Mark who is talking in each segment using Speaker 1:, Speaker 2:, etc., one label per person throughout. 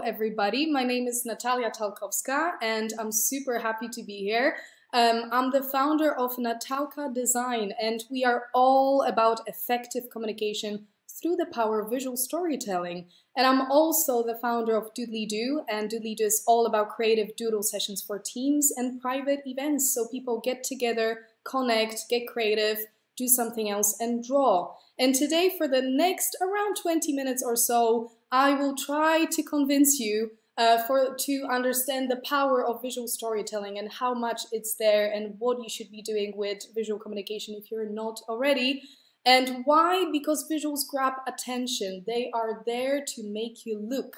Speaker 1: everybody. My name is Natalka and I'm super happy to be here. I'm the founder of Natalka Design, and we are all about effective communication through the power of visual storytelling. And I'm also the founder of DOODLELEDO, and DOODLELEDO is all about creative doodle sessions for teams and private events, so people get together, connect, get creative, do something else, and draw. And today, for the next around 20 minutes or so, I will try to convince you to understand the power of visual storytelling and how much it's there and what you should be doing with visual communication if you're not already. And why? Because visuals grab attention. They are there to make you look.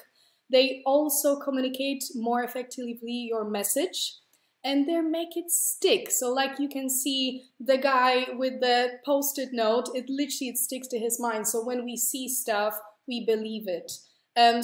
Speaker 1: They also communicate more effectively your message, and they make it stick. So like you can see the guy with the post-it note, it sticks to his mind. So when we see stuff, we believe it.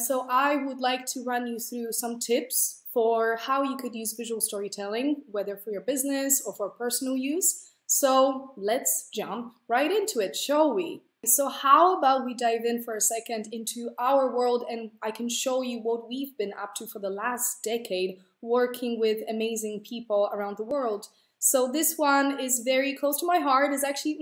Speaker 1: So I would like to run you through some tips for how you could use visual storytelling, whether for your business or for personal use. So let's jump right into it, shall we? So how about we dive in for a second into our world, and I can show you what we've been up to for the last decade, working with amazing people around the world. So this one is very close to my heart. It's actually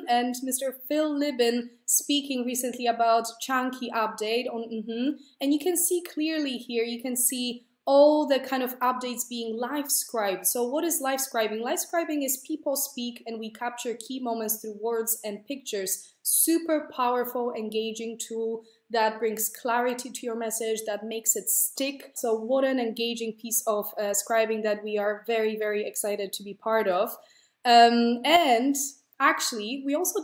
Speaker 1: and Mr. Phil Libin speaking recently about Chunky update on and you can see clearly here, you can see all the kind of updates being live scribed. So what is live scribing? Live scribing is people speak and we capture key moments through words and pictures. Super powerful, engaging tool that brings clarity to your message, that makes it stick. So what an engaging piece of scribing that we are very, very excited to be part of. And actually, we also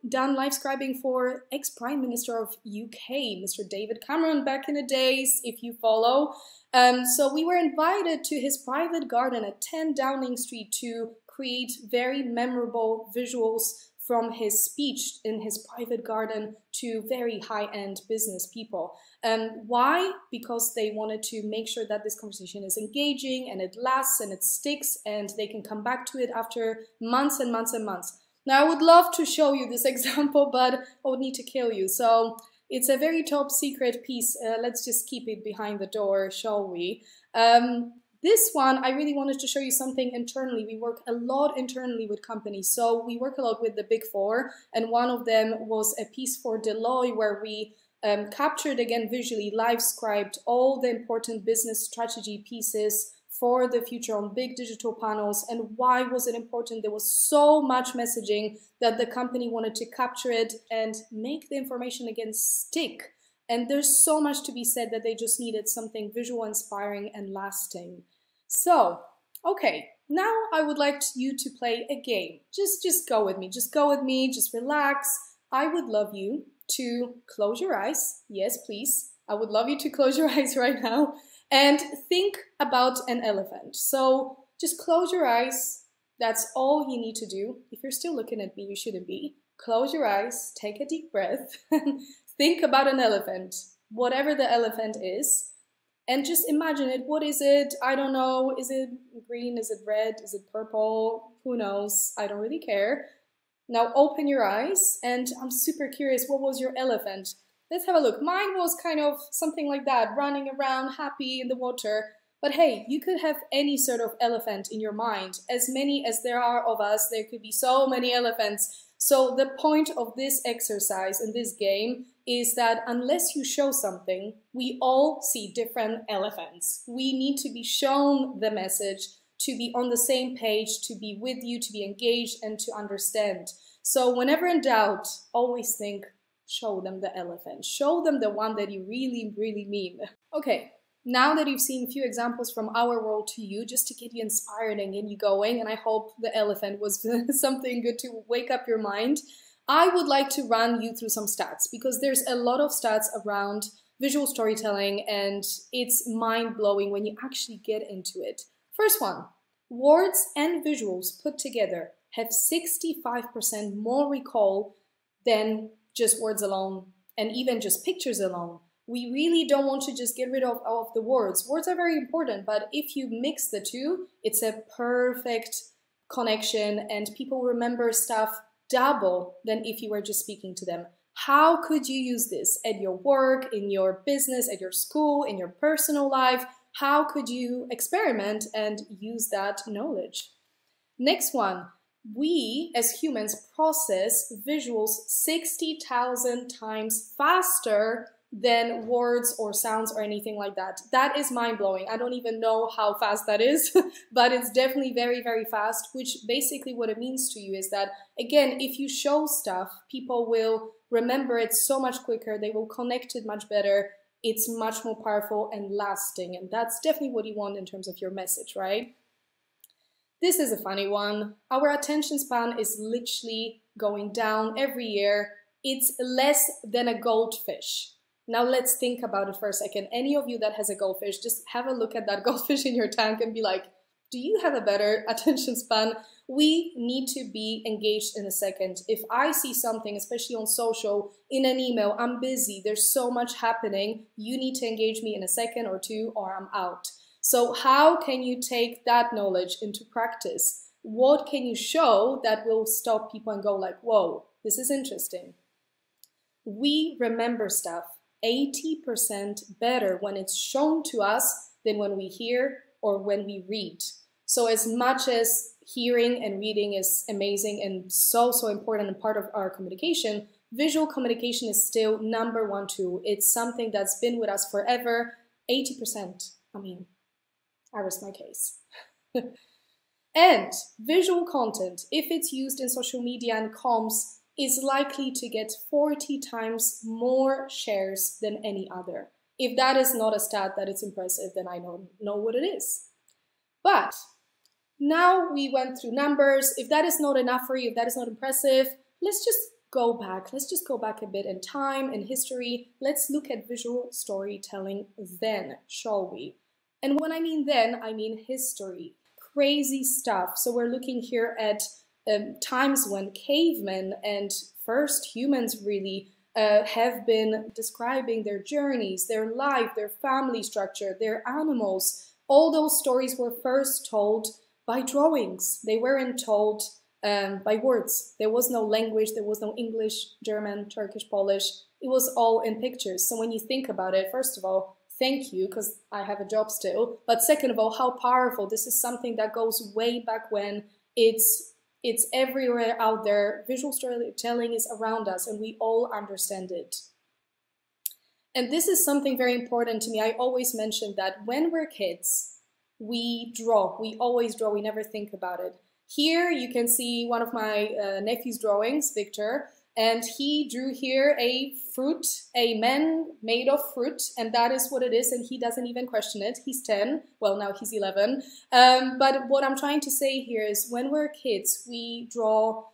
Speaker 1: done live scribing for ex-Prime Minister of UK, Mr. David Cameron, back in the days, if you follow. So we were invited to his private garden at 10 Downing Street to create very memorable visuals from his speech in his private garden to very high-end business people. Why? Because they wanted to make sure that this conversation is engaging and it lasts and it sticks and they can come back to it after months and months and months. Now, I would love to show you this example, but I would need to kill you. So it's a very top secret piece. Let's just keep it behind the door, shall we? This one, I really wanted to show you something internally. We work a lot internally with companies. So we work a lot with the Big Four, and one of them was a piece for Deloitte where we captured, again, visually, live scribed all the important business strategy pieces for the future on big digital panels. And why was it important? There was so much messaging that the company wanted to capture it and make the information again stick. And there's so much to be said that they just needed something visual, inspiring, and lasting. So, okay, now I would like you to play a game. Just go with me, just relax. I would love you to close your eyes. Yes, please. I would love you to close your eyes right now and think about an elephant. So just close your eyes. That's all you need to do. If you're still looking at me, you shouldn't be. Close your eyes, take a deep breath, think about an elephant, whatever the elephant is, and just imagine it. What is it? I don't know. Is it green? Is it red? Is it purple? Who knows? I don't really care. Now open your eyes, and I'm super curious, what was your elephant? Let's have a look. Mine was kind of something like that, running around, happy in the water. But hey, you could have any sort of elephant in your mind. As many as there are of us, there could be so many elephants. So the point of this exercise in this game is that unless you show something, we all see different elephants. We need to be shown the message, to be on the same page, to be with you, to be engaged, and to understand. So whenever in doubt, always think, show them the elephant. Show them the one that you really, really mean. Okay, now that you've seen a few examples from our world to you, just to get you inspired and get you going, and I hope the elephant was something good to wake up your mind, I would like to run you through some stats, because there's a lot of stats around visual storytelling and it's mind-blowing when you actually get into it. First one, words and visuals put together have 65% more recall than just words alone and even just pictures alone. We really don't want to just get rid of the words. Words are very important, but if you mix the two, it's a perfect connection and people remember stuff double than if you were just speaking to them. How could you use this at your work, in your business, at your school, in your personal life? How could you experiment and use that knowledge? Next one, we as humans process visuals 60,000 times faster than words or sounds or anything like that. That is mind-blowing. I don't even know how fast that is, but it's definitely very, very fast, which basically what it means to you is that, again, if you show stuff, people will remember it so much quicker, they will connect it much better, it's much more powerful and lasting, and that's definitely what you want in terms of your message, right? This is a funny one. Our attention span is literally going down every year. It's less than a goldfish. Now let's think about it for a second. Any of you that has a goldfish, just have a look at that goldfish in your tank and be like, do you have a better attention span? We need to be engaged in a second. If I see something, especially on social, in an email, I'm busy, there's so much happening, you need to engage me in a second or two or I'm out. So how can you take that knowledge into practice? What can you show that will stop people and go like, whoa, this is interesting? We remember stuff 80% better when it's shown to us than when we hear or when we read. So as much as hearing and reading is amazing and so important and part of our communication, visual communication is still #1 tool. It's something that's been with us forever. 80%. I mean, I rest my case. And visual content, if it's used in social media and comms, is likely to get 40 times more shares than any other. If that is not a stat that is impressive, then I don't know what it is. But now we went through numbers. If that is not enough for you, if that is not impressive, let's just go back. Let's just go back a bit in time, in history. Let's look at visual storytelling then, shall we? And when I mean then, I mean history. Crazy stuff. So we're looking here at times when cavemen and first humans really have been describing their journeys, their life, their family structure, their animals. All those stories were first told by drawings. They weren't told by words. There was no language, there was no English, German, Turkish, Polish. It was all in pictures. So when you think about it, first of all, thank you, because I have a job still. But second of all, how powerful. This is something that goes way back when. It's everywhere out there. Visual storytelling is around us and we all understand it. And this is something very important to me. I always mention that when we're kids, we draw. We always draw. We never think about it. Here you can see one of my nephew's drawings, Victor, and he drew here a fruit, a man made of fruit, and that is what it is, and he doesn't even question it. He's 10, well now he's 11, but what I'm trying to say here is when we're kids, we draw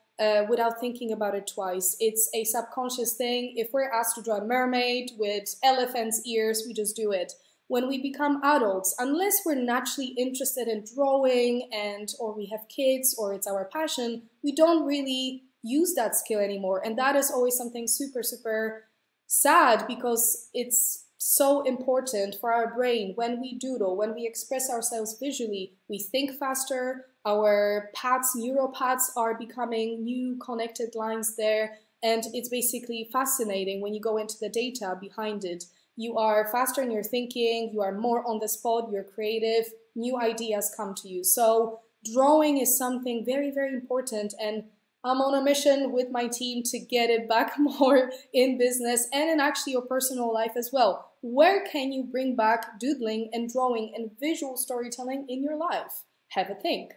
Speaker 1: without thinking about it twice. It's a subconscious thing. If we're asked to draw a mermaid with elephant's ears, we just do it. When we become adults, unless we're naturally interested in drawing or we have kids or it's our passion, we don't really use that skill anymore. And that is always something super, super sad because it's so important for our brain. When we doodle, when we express ourselves visually, we think faster, our neural paths are becoming new connected lines there, and it's basically fascinating when you go into the data behind it. You are faster in your thinking, you are more on the spot, you're creative, new ideas come to you. So drawing is something very, very important, and I'm on a mission with my team to get it back more in business and in actually your personal life as well. Where can you bring back doodling and drawing and visual storytelling in your life? Have a think.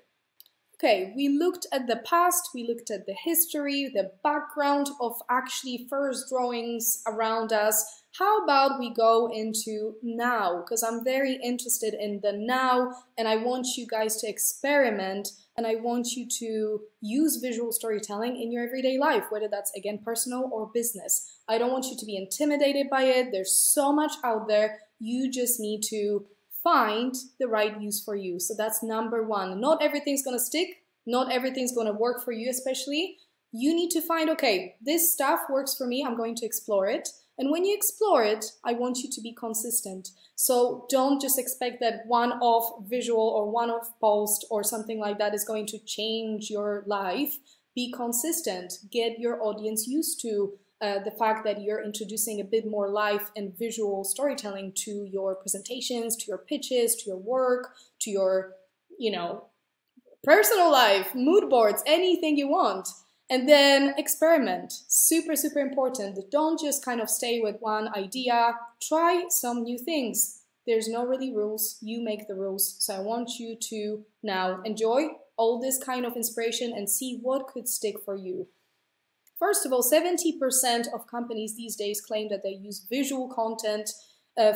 Speaker 1: Okay, we looked at the past, we looked at the history, the background of actually first drawings around us. How about we go into now? Because I'm very interested in the now and I want you guys to experiment and I want you to use visual storytelling in your everyday life, whether that's, again, personal or business. I don't want you to be intimidated by it. There's so much out there. You just need to find the right use for you. So that's #1. Not everything's going to stick. Not everything's going to work for you, especially. You need to find, okay, this stuff works for me. I'm going to explore it. And when you explore it, I want you to be consistent. So don't just expect that one-off visual or one-off post or something like that is going to change your life. Be consistent. Get your audience used to the fact that you're introducing a bit more live and visual storytelling to your presentations, to your pitches, to your work, to your, you know, personal life, mood boards, anything you want. And then experiment, super, super important. Don't just kind of stay with one idea, try some new things. There's no really rules, you make the rules. So I want you to now enjoy all this kind of inspiration and see what could stick for you. First of all, 70% of companies these days claim that they use visual content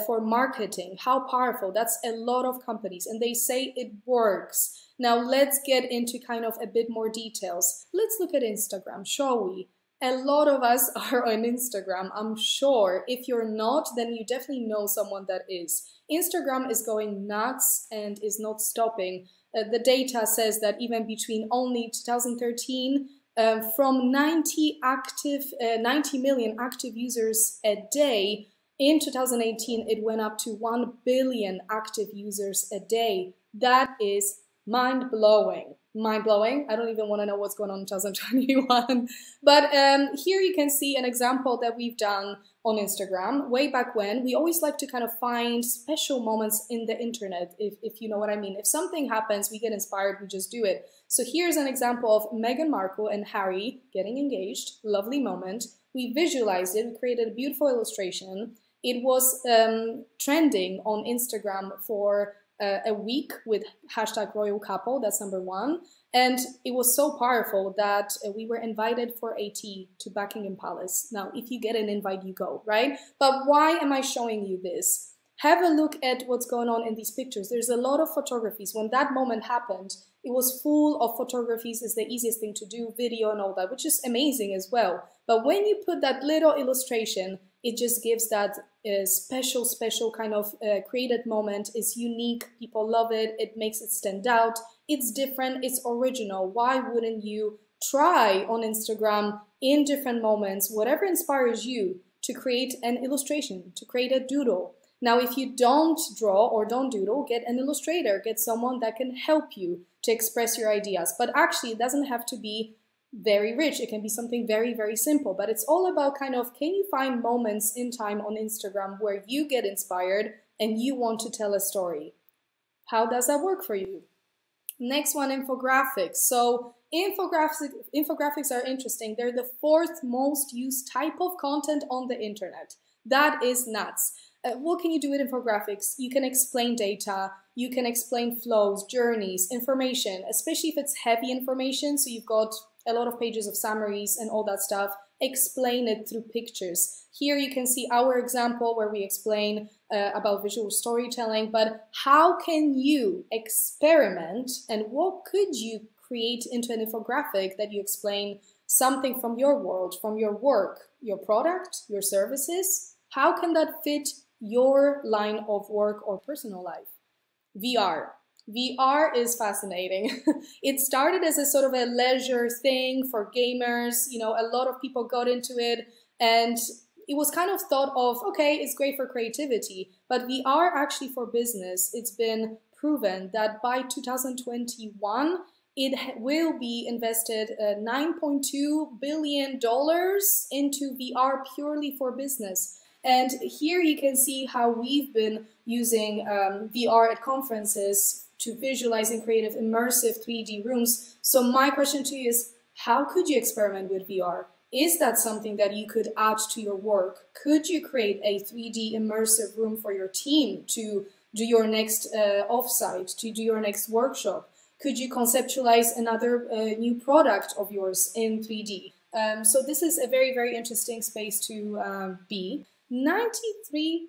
Speaker 1: for marketing. How powerful, that's a lot of companies, and they say it works. Now let's get into kind of a bit more details. Let's look at Instagram, shall we? A lot of us are on Instagram, I'm sure. If you're not, then you definitely know someone that is. Instagram is going nuts and is not stopping. The data says that even between only 2013, from 90 million active users a day, in 2018 it went up to 1 billion active users a day. That is mind-blowing. Mind-blowing. I don't even want to know what's going on in 2021. But here you can see an example that we've done on Instagram way back when. We always like to kind of find special moments in the internet, if you know what I mean. If something happens, we get inspired, we just do it. So here's an example of Meghan Markle and Harry getting engaged. Lovely moment. We visualized it. We created a beautiful illustration. It was trending on Instagram for a week with hashtag royal couple, that's number one. And it was so powerful that we were invited for a tea to Buckingham Palace. Now, if you get an invite, you go, right? But why am I showing you this? Have a look at what's going on in these pictures. There's a lot of photographies. When that moment happened, it was full of photographies. It's the easiest thing to do, video and all that, which is amazing as well. But when you put that little illustration, it just gives that special kind of created moment. It's unique, people love it, it makes it stand out, it's different, it's original. Why wouldn't you try on Instagram in different moments, whatever inspires you, to create an illustration, to create a doodle? Now, if you don't draw or don't doodle, get an illustrator, get someone that can help you to express your ideas. But actually, it doesn't have to be very rich. It can be something very, very simple, but it's all about kind of, can you find moments in time on Instagram where you get inspired and you want to tell a story? How does that work for you? Next one, infographics. So infographics are interesting. They're the fourth most used type of content on the internet. That is nuts. What can you do with infographics? You can explain data, you can explain flows, journeys, information, especially if it's heavy information. So you've got a lot of pages of summaries and all that stuff. Explain it through pictures. Here you can see our example where we explain about visual storytelling, but how can you experiment and what could you create into an infographic that you explain something from your world, from your work, your product, your services? How can that fit your line of work or personal life? VR. VR is fascinating. It started as a sort of a leisure thing for gamers. You know, a lot of people got into it and it was kind of thought of, okay, it's great for creativity, but VR actually for business, it's been proven that by 2021, it will be invested $9.2 billion into VR purely for business. And here you can see how we've been using VR at conferences to visualize and create immersive 3D rooms. So my question to you is, how could you experiment with VR? Is that something that you could add to your work? Could you create a 3D immersive room for your team to do your next offsite, to do your next workshop? Could you conceptualize another new product of yours in 3D? So this is a very, very interesting space to be. 93%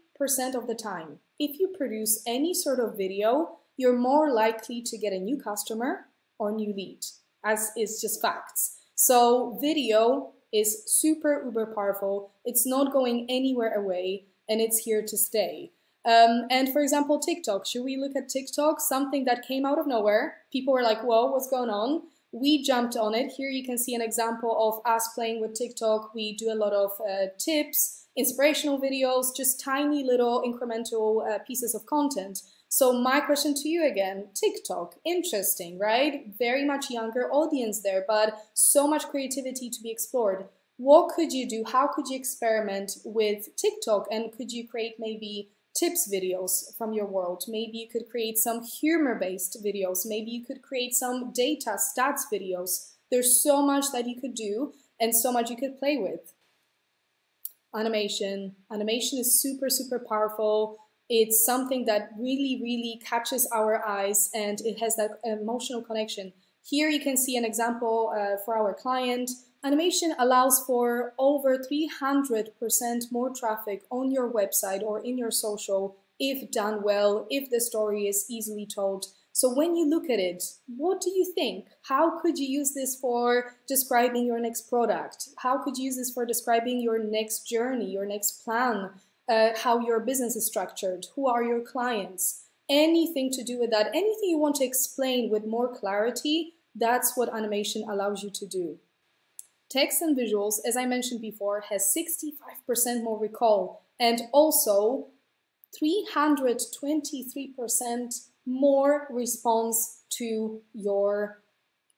Speaker 1: of the time, if you produce any sort of video, you're more likely to get a new customer or new lead, as is just facts. So video is super uber powerful. It's not going anywhere away and it's here to stay. And for example, TikTok, should we look at TikTok? Something that came out of nowhere. People were like, whoa, what's going on? We jumped on it. Here you can see an example of us playing with TikTok. We do a lot of tips, inspirational videos, just tiny little incremental pieces of content. So my question to you again, TikTok, interesting, right? Very much younger audience there, but so much creativity to be explored. What could you do? How could you experiment with TikTok? And could you create maybe tips videos from your world? Maybe you could create some humor-based videos. Maybe you could create some data stats videos. There's so much that you could do and so much you could play with. Animation. Animation is super, super powerful. It's something that really, really catches our eyes, and it has that emotional connection. Here you can see an example for our client. Animation allows for over 300% more traffic on your website or in your social if done well, if the story is easily told. So when you look at it, what do you think? How could you use this for describing your next product? How could you use this for describing your next journey, your next plan, how your business is structured, who are your clients? Anything to do with that, anything you want to explain with more clarity, that's what animation allows you to do. Text and visuals, as I mentioned before, has 65% more recall and also 323% more response to your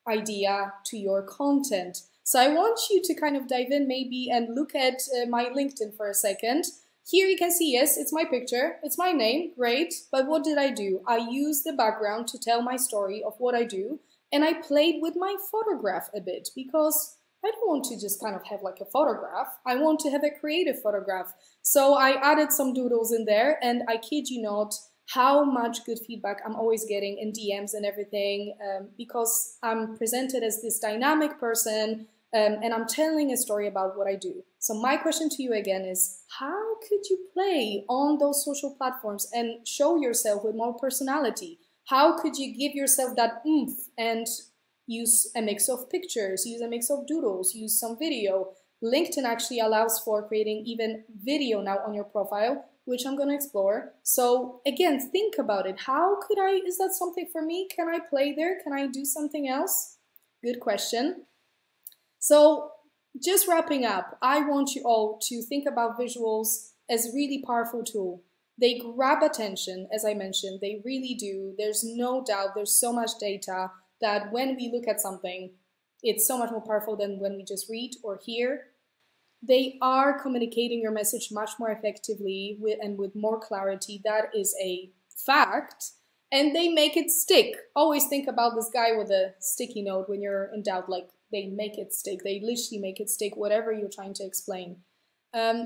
Speaker 1: idea, to your content. So I want you to kind of dive in maybe and look at my LinkedIn for a second. Here you can see, yes, it's my picture, it's my name, great, but what did I do? I used the background to tell my story of what I do, and I played with my photograph a bit because I don't want to just kind of have like a photograph. I want to have a creative photograph. So I added some doodles in there, and I kid you not, how much good feedback I'm always getting in DMs and everything, because I'm presented as this dynamic person, and I'm telling a story about what I do. So my question to you again is, how could you play on those social platforms and show yourself with more personality? How could you give yourself that oomph and use a mix of pictures, use a mix of doodles, use some video? LinkedIn actually allows for creating even video now on your profile, which I'm going to explore. So again, think about it. How could I, is that something for me? Can I play there? Can I do something else? Good question. So just wrapping up, I want you all to think about visuals as a really powerful tool. They grab attention, as I mentioned, they really do. There's no doubt, there's so much data that when we look at something, it's so much more powerful than when we just read or hear. They are communicating your message much more effectively and with more clarity. That is a fact. And they make it stick. Always think about this guy with a sticky note when you're in doubt, like they make it stick. They literally make it stick, whatever you're trying to explain.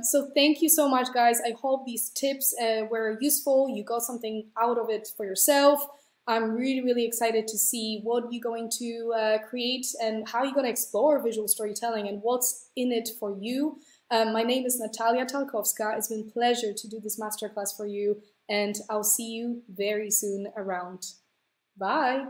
Speaker 1: So thank you so much, guys. I hope these tips were useful. You got something out of it for yourself. I'm really, really excited to see what you're going to create and how you're going to explore visual storytelling and what's in it for you. My name is Natalka. It's been a pleasure to do this masterclass for you, and I'll see you very soon around. Bye.